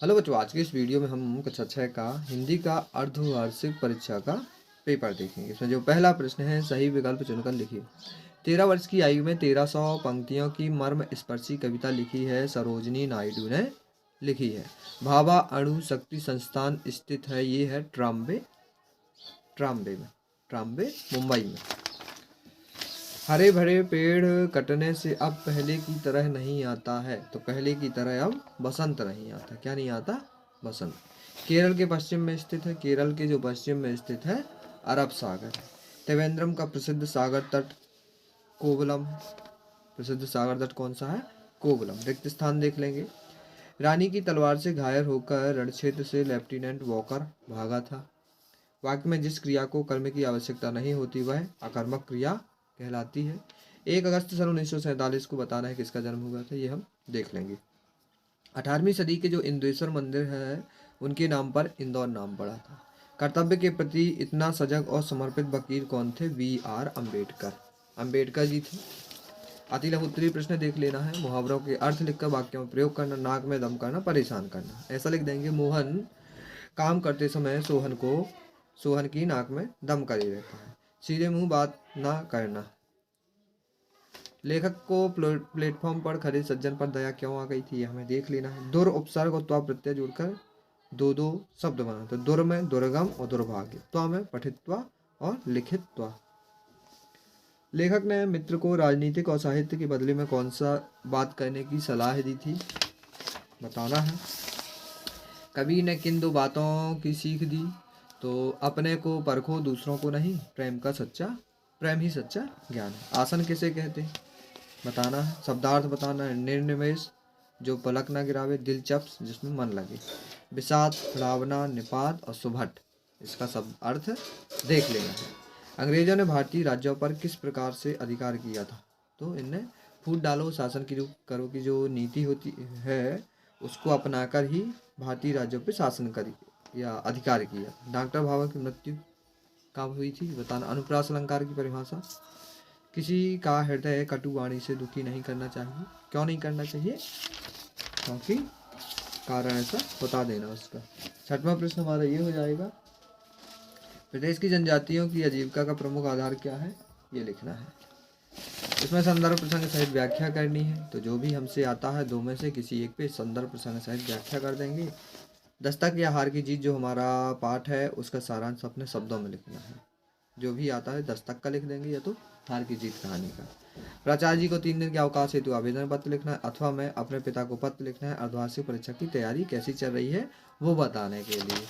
Hello बच्चों, आज के इस वीडियो में हम कक्षा 6 का हिंदी का अर्धवार्षिक परीक्षा का पेपर देखेंगे। इसमें जो पहला प्रश्न है, सही विकल्प चुनकर लिखिए। 13 वर्ष की आयु में 1300 पंक्तियों की मर्म स्पर्शी कविता लिखी है, सरोजनी नायडू ने लिखी है। भाभा अणु शक्ति संस्थान स्थित है, ये है ट्राम्बे ट्राम्बे मुंबई में। हरे भरे पेड़ कटने से अब पहले की तरह नहीं आता है, तो पहले की तरह अब बसंत नहीं आता। क्या नहीं आता? बसंत। केरल के पश्चिम में स्थित है, केरल के जो पश्चिम में स्थित है अरब सागर है। त्रिवेंद्रम का प्रसिद्ध सागर तट कोवलम, प्रसिद्ध सागर तट कौन सा है? कोवलम। रिक्त स्थान देख लेंगे। रानी की तलवार से घायल होकर रणक्षेत्र से लेफ्टिनेंट वॉकर भागा था। वाक्य में जिस क्रिया को कर्म की आवश्यकता नहीं होती वह अकर्मक क्रिया कहलाती है। 1 अगस्त सन 1947 को बताना है किसका जन्म हुआ था, ये हम देख लेंगे। 18वीं सदी के जो इंद्रेश्वर मंदिर है उनके नाम पर इंदौर नाम पड़ा था। कर्तव्य के प्रति इतना सजग और समर्पित वकील कौन थे? VR अम्बेडकर। अम्बेडकर जी थे। अति लघु उत्तरीय प्रश्न देख लेना है। मुहावरों के अर्थ लिखकर वाक्यों में प्रयोग करना। नाक में दम करना, परेशान करना। ऐसा लिख देंगे, मोहन काम करते समय सोहन की नाक में दम करे रहता है। सीधे मुंह बात ना करना। लेखक को प्लेटफॉर्म पर खड़े सज्जन पर दया क्यों आ गई थी, हमें देख लेना है। दुर उपसर्ग और त्वा प्रत्यय जोड़कर दो शब्द बना, तो दुर में दुर्गम और दुर्भाग्य, त्वा में पठित्वा और लिखित्वा। लेखक ने मित्र को राजनीतिक और साहित्य के बदले में कौन सा बात करने की सलाह दी थी, बताना है। कवि ने किन 2 बातों की सीख दी, तो अपने को परखो दूसरों को नहीं। प्रेम ही सच्चा ज्ञान है। आसन किसे कहते हैं, बताना है। शब्दार्थ बताना है। निर्निमेष जो पलक न गिरावे, दिलचस्प जिसमें मन लगे। विषाद, रावना, निपात और सुभट, इसका सब अर्थ देख लेना है। अंग्रेजों ने भारतीय राज्यों पर किस प्रकार से अधिकार किया था, तो इनने फूट डालो शासन की करो की जो नीति होती है उसको अपनाकर ही भारतीय राज्यों पर शासन करी या अधिकार किया। डॉक्टर भाभा की मृत्यु कब हुई थी, बताना। अनुप्रास अलंकार की परिभाषा। किसी का हृदय कटु वाणी से दुखी नहीं करना चाहिए। क्यों नहीं करना चाहिए? क्योंकि कारण ऐसा बता देना उसका। 6वां प्रश्न हमारा ये हो जाएगा, प्रदेश की जनजातियों की आजीविका का प्रमुख आधार क्या है, ये लिखना है। इसमें संदर्भ प्रसंग सहित व्याख्या करनी है, तो जो भी हमसे आता है 2 में से किसी एक पे संदर्भ प्रसंग सहित व्याख्या कर देंगे। दस्तक या हार की जीत जो हमारा पाठ है उसका सारांश अपने शब्दों में लिखना है। जो भी आता है दस्तक का लिख देंगे या तो हार की जीत कहानी का। प्राचार्य जी को 3 दिन के अवकाश हेतु आवेदन पत्र लिखना है, अथवा मैं अपने पिता को पत्र लिखना है अर्धवार्षिक परीक्षा की तैयारी कैसी चल रही है वो बताने के लिए।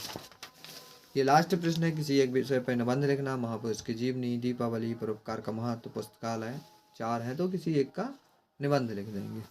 ये लास्ट प्रश्न है, किसी एक विषय पर निबंध लिखना। महापुरुष की जीवनी, दीपावली, परोपकार का महत्व, पुस्तकालय, 4 है तो किसी एक का निबंध लिख देंगे।